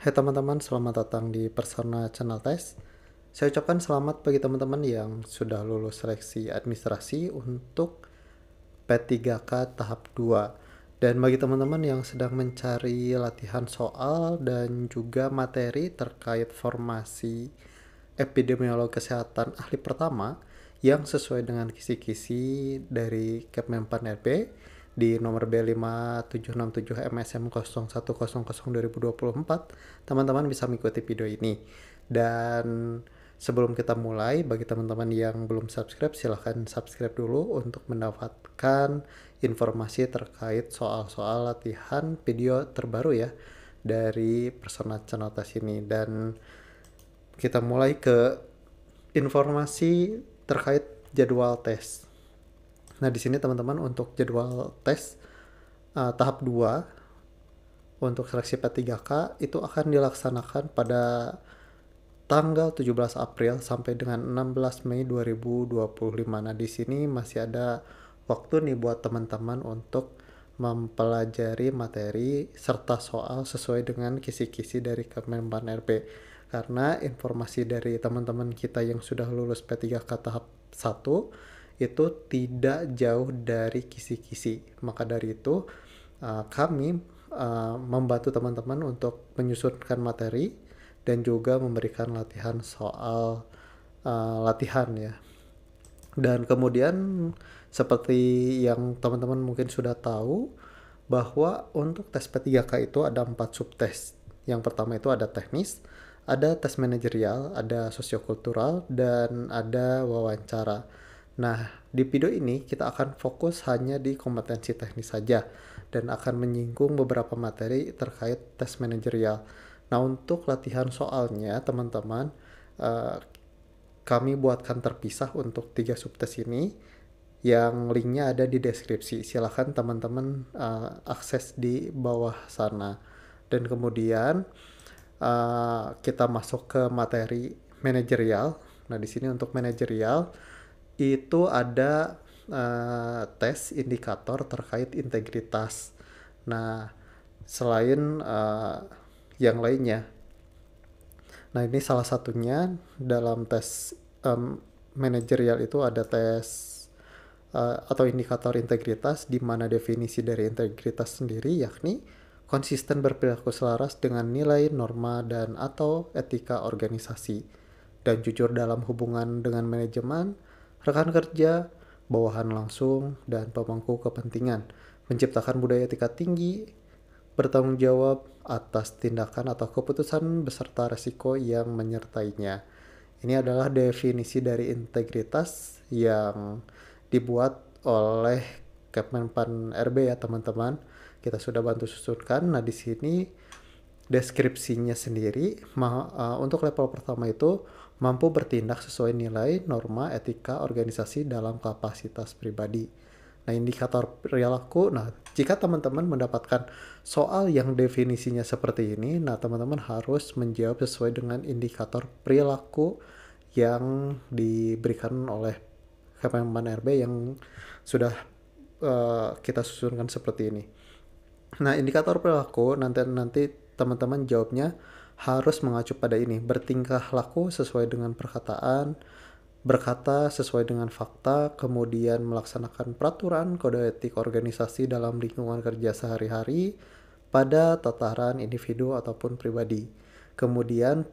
Hai teman-teman, selamat datang di Persona Channel Test. Saya ucapkan selamat bagi teman-teman yang sudah lulus seleksi administrasi untuk P3K tahap 2. Dan bagi teman-teman yang sedang mencari latihan soal dan juga materi terkait formasi epidemiolog kesehatan ahli pertama yang sesuai dengan kisi-kisi dari Kepmenpan RB di nomor B5767 MSM 0100 2024, teman-teman bisa mengikuti video ini. Dan sebelum kita mulai, bagi teman-teman yang belum subscribe, silahkan subscribe dulu untuk mendapatkan informasi terkait soal-soal latihan video terbaru ya dari Persona Channel Test ini. Dan kita mulai ke informasi terkait jadwal tes. Nah, di sini teman-teman untuk jadwal tes tahap 2 untuk seleksi P3K itu akan dilaksanakan pada tanggal 17 April sampai dengan 16 Mei 2025. Nah, di sini masih ada waktu nih buat teman-teman untuk mempelajari materi serta soal sesuai dengan kisi-kisi dari Kemenpan RB. Karena informasi dari teman-teman kita yang sudah lulus P3K tahap 1 itu tidak jauh dari kisi-kisi. Maka dari itu kami membantu teman-teman untuk menyusunkan materi dan juga memberikan latihan soal latihan ya. Dan kemudian seperti yang teman-teman mungkin sudah tahu bahwa untuk tes P3K itu ada 4 subtes. Yang pertama itu ada teknis, ada tes manajerial, ada sosiokultural, dan ada wawancara. Nah, di video ini kita akan fokus hanya di kompetensi teknis saja dan akan menyinggung beberapa materi terkait tes manajerial. Nah, untuk latihan soalnya, teman-teman, kami buatkan terpisah untuk 3 subtes ini yang linknya ada di deskripsi. Silahkan teman-teman akses di bawah sana. Dan kemudian kita masuk ke materi manajerial. Nah, di sini untuk manajerial itu ada tes indikator terkait integritas. Nah, selain yang lainnya. Nah, ini salah satunya dalam tes manajerial itu ada tes atau indikator integritas, di mana definisi dari integritas sendiri yakni konsisten berperilaku selaras dengan nilai, norma, dan atau etika organisasi, dan jujur dalam hubungan dengan manajemen, rekan kerja, bawahan langsung, dan pemangku kepentingan, menciptakan budaya etika tinggi, bertanggung jawab atas tindakan atau keputusan beserta resiko yang menyertainya. Ini adalah definisi dari integritas yang dibuat oleh Kemenpan RB ya teman-teman. Kita sudah bantu susunkan. Nah, di sini deskripsinya sendiri untuk level pertama itu mampu bertindak sesuai nilai, norma, etika organisasi dalam kapasitas pribadi. Nah, indikator perilaku. Nah, jika teman-teman mendapatkan soal yang definisinya seperti ini, nah teman-teman harus menjawab sesuai dengan indikator perilaku yang diberikan oleh Kemenpan RB yang sudah kita susunkan seperti ini. Nah, indikator perilaku nanti teman-teman jawabnya harus mengacu pada ini: bertingkah laku sesuai dengan perkataan, berkata sesuai dengan fakta, kemudian melaksanakan peraturan kode etik organisasi dalam lingkungan kerja sehari-hari pada tataran individu ataupun pribadi. Kemudian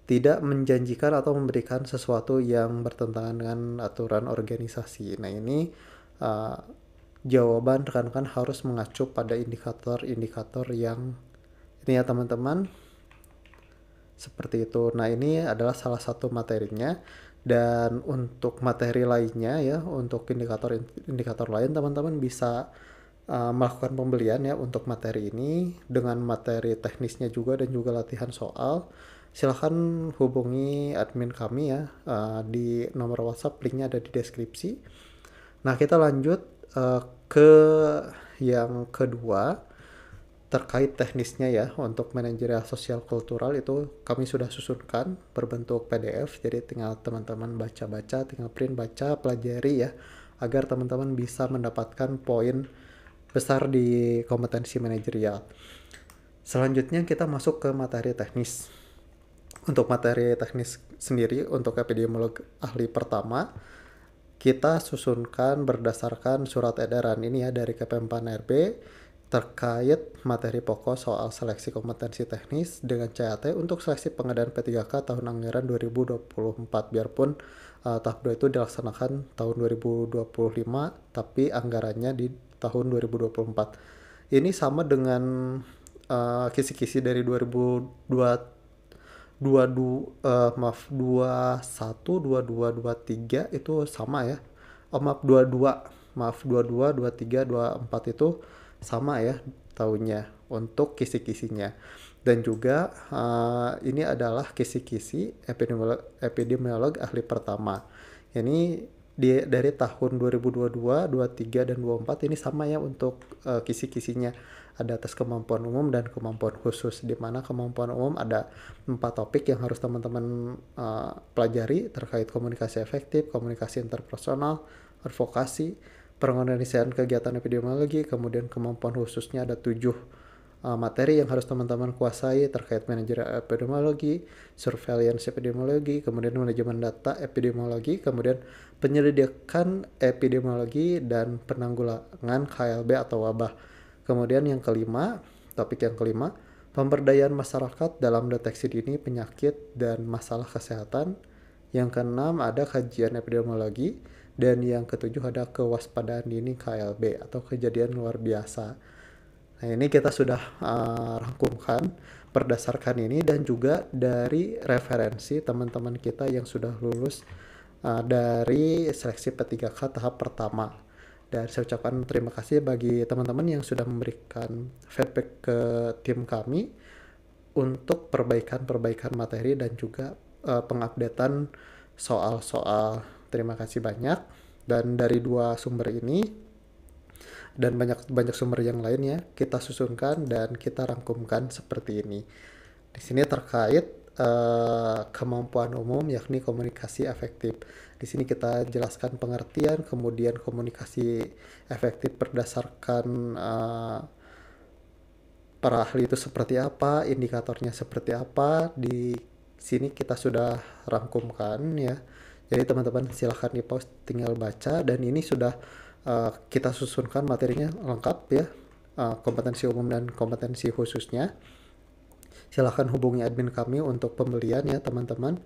tidak menjanjikan atau memberikan sesuatu yang bertentangan dengan aturan organisasi. Nah, ini jawaban rekan-rekan harus mengacu pada indikator-indikator yang ini ya teman-teman. Seperti itu. Nah, ini adalah salah satu materinya. Dan untuk materi lainnya ya, untuk indikator lain teman-teman bisa melakukan pembelian ya untuk materi ini dengan materi teknisnya juga dan juga latihan soal. Silahkan hubungi admin kami ya di nomor WhatsApp, linknya ada di deskripsi. Nah, kita lanjut ke yang kedua terkait teknisnya ya. Untuk manajerial sosial kultural itu kami sudah susunkan berbentuk PDF, jadi tinggal teman-teman baca-baca, tinggal print, baca, pelajari ya, agar teman-teman bisa mendapatkan poin besar di kompetensi manajerial. Selanjutnya kita masuk ke materi teknis. Untuk materi teknis sendiri, untuk epidemiolog ahli pertama, kita susunkan berdasarkan surat edaran ini ya dari Kemenpan RB terkait materi pokok soal seleksi kompetensi teknis dengan CAT untuk seleksi pengadaan P3K tahun anggaran 2024. Biarpun tahap 2 itu dilaksanakan tahun 2025 tapi anggarannya di tahun 2024. Ini sama dengan kisi-kisi dari 2022 maaf 21 22 23 itu sama ya. Oh maaf 22, maaf 22 23 24 itu sama ya tahunnya untuk kisi-kisinya. Dan juga ini adalah kisi-kisi epidemiolog ahli pertama. Ini dari tahun 2022, 23 dan 24 ini sama ya untuk kisi-kisinya. Ada tes kemampuan umum dan kemampuan khusus, di mana kemampuan umum ada 4 topik yang harus teman-teman pelajari terkait komunikasi efektif, komunikasi interpersonal, advokasi, pengorganisasian kegiatan epidemiologi. Kemudian kemampuan khususnya ada 7 materi yang harus teman-teman kuasai terkait manajerial epidemiologi, surveillance epidemiologi, kemudian manajemen data epidemiologi, kemudian penyelidikan epidemiologi dan penanggulangan KLB atau wabah. Kemudian yang kelima, topik yang kelima, pemberdayaan masyarakat dalam deteksi dini penyakit dan masalah kesehatan. Yang keenam ada kajian epidemiologi, dan yang ketujuh ada kewaspadaan dini KLB atau kejadian luar biasa. Nah, ini kita sudah rangkumkan berdasarkan ini dan juga dari referensi teman-teman kita yang sudah lulus dari seleksi P3K tahap pertama. Dan saya ucapkan terima kasih bagi teman-teman yang sudah memberikan feedback ke tim kami untuk perbaikan-perbaikan materi dan juga pengupdatean soal-soal. Terima kasih banyak. Dan dari 2 sumber ini dan banyak sumber yang lainnya kita susunkan dan kita rangkumkan seperti ini. Di sini terkait kemampuan umum yakni komunikasi efektif. Di sini kita jelaskan pengertian, kemudian komunikasi efektif berdasarkan para ahli itu seperti apa, indikatornya seperti apa. Di sini kita sudah rangkumkan ya. Jadi teman-teman silahkan di pause tinggal baca, dan ini sudah kita susunkan materinya lengkap ya, kompetensi umum dan kompetensi khususnya. Silahkan hubungi admin kami untuk pembelian ya teman-teman.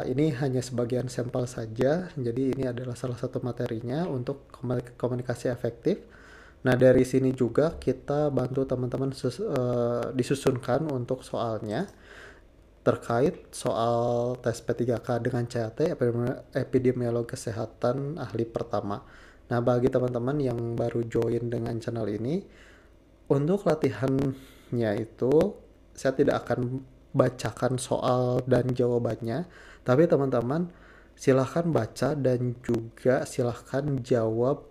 Ini hanya sebagian sampel saja, jadi ini adalah salah satu materinya untuk komunikasi efektif. Nah, dari sini juga kita bantu teman-teman disusunkan untuk soalnya terkait soal tes P3K dengan CAT epidemiolog kesehatan ahli pertama. Nah, bagi teman-teman yang baru join dengan channel ini, untuk latihannya itu saya tidak akan bacakan soal dan jawabannya, tapi teman-teman silahkan baca dan juga silahkan jawab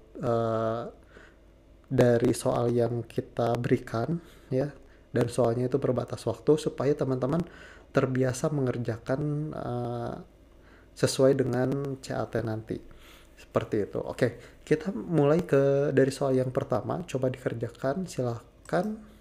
dari soal yang kita berikan ya, dan soalnya itu berbatas waktu supaya teman-teman terbiasa mengerjakan sesuai dengan CAT nanti. Seperti itu. Oke, kita mulai dari soal yang pertama. Coba dikerjakan, silahkan.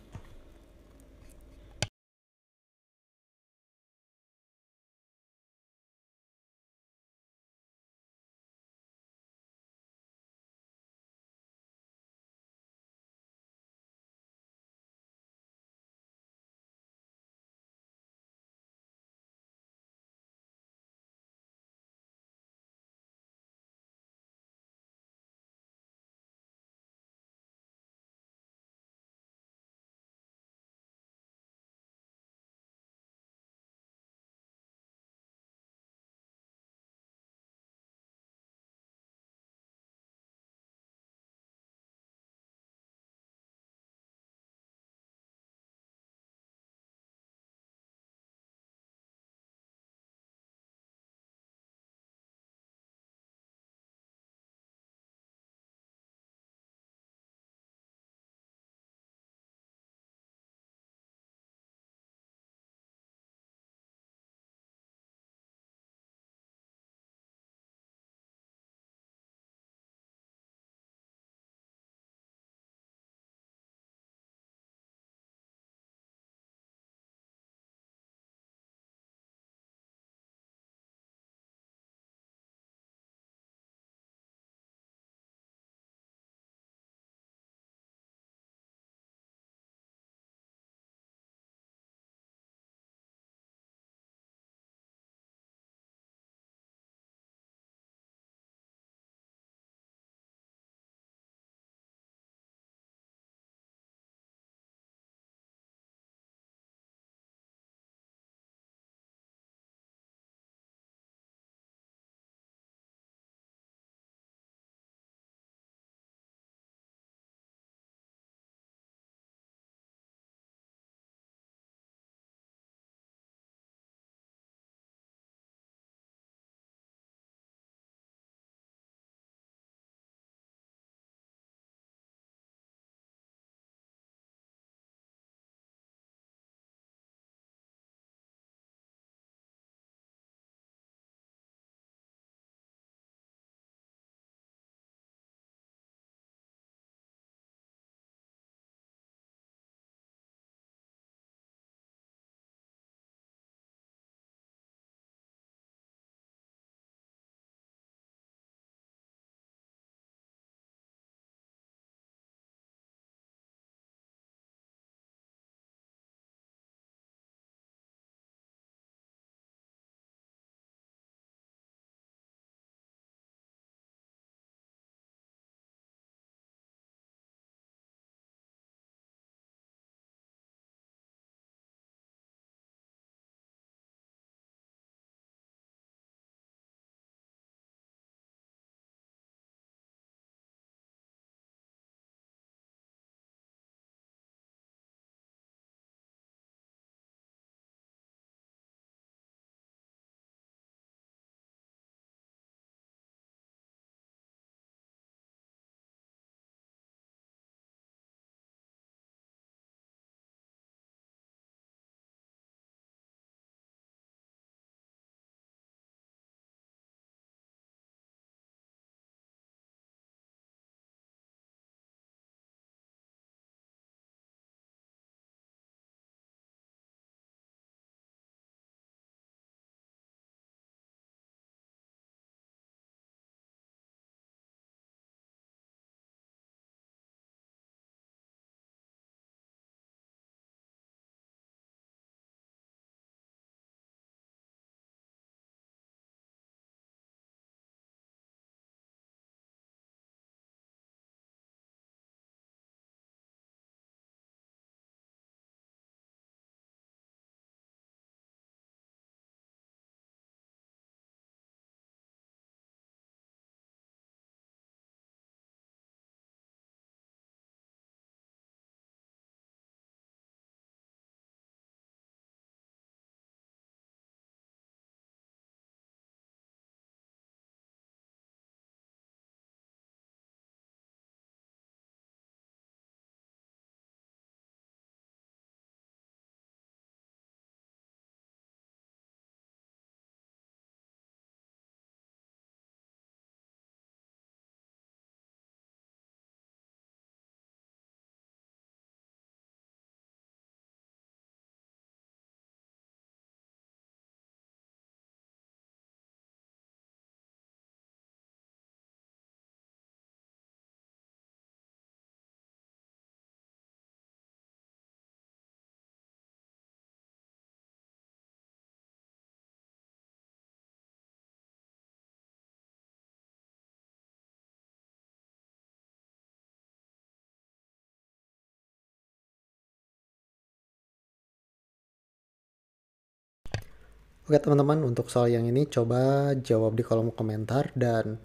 Oke teman-teman, untuk soal yang ini coba jawab di kolom komentar, dan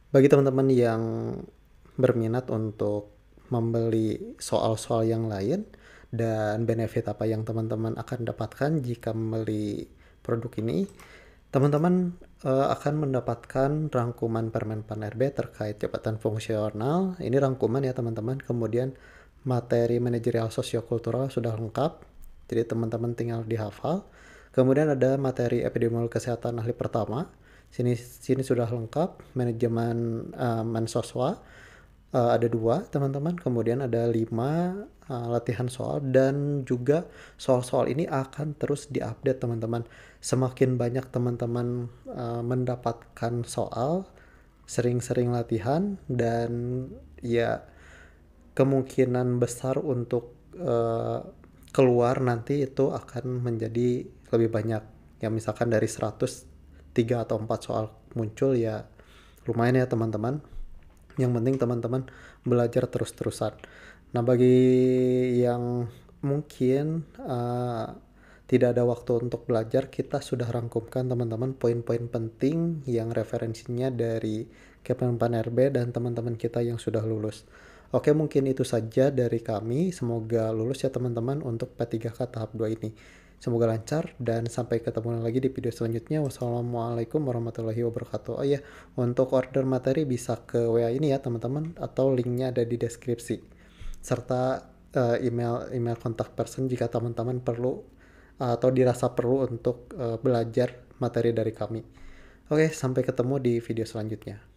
bagi teman-teman yang berminat untuk membeli soal-soal yang lain dan benefit apa yang teman-teman akan dapatkan jika membeli produk ini, teman-teman akan mendapatkan rangkuman Permen PAN RB terkait jabatan fungsional. Ini rangkuman ya teman-teman. Kemudian materi manajerial sosiokultural sudah lengkap, jadi teman-teman tinggal dihafal. Kemudian ada materi epidemiologi kesehatan ahli pertama. Sini sudah lengkap. Manajemen Mensoswa ada 2 teman-teman. Kemudian ada 5 latihan soal, dan juga soal-soal ini akan terus diupdate teman-teman. Semakin banyak teman-teman mendapatkan soal, sering-sering latihan, dan ya kemungkinan besar untuk keluar nanti itu akan menjadi lebih banyak. Ya misalkan dari 100, 3 atau 4 soal muncul, ya lumayan ya teman-teman. Yang penting teman-teman belajar terus-terusan. Nah, bagi yang mungkin tidak ada waktu untuk belajar, kita sudah rangkumkan teman-teman poin-poin penting yang referensinya dari Kemenpan RB dan teman-teman kita yang sudah lulus. Oke, mungkin itu saja dari kami. Semoga lulus ya teman-teman untuk P3K tahap 2 ini. Semoga lancar, dan sampai ketemu lagi di video selanjutnya. Wassalamualaikum warahmatullahi wabarakatuh. Oh iya, untuk order materi bisa ke WA ini ya teman-teman, atau linknya ada di deskripsi. Serta email kontak person jika teman-teman perlu atau dirasa perlu untuk belajar materi dari kami. Oke, sampai ketemu di video selanjutnya.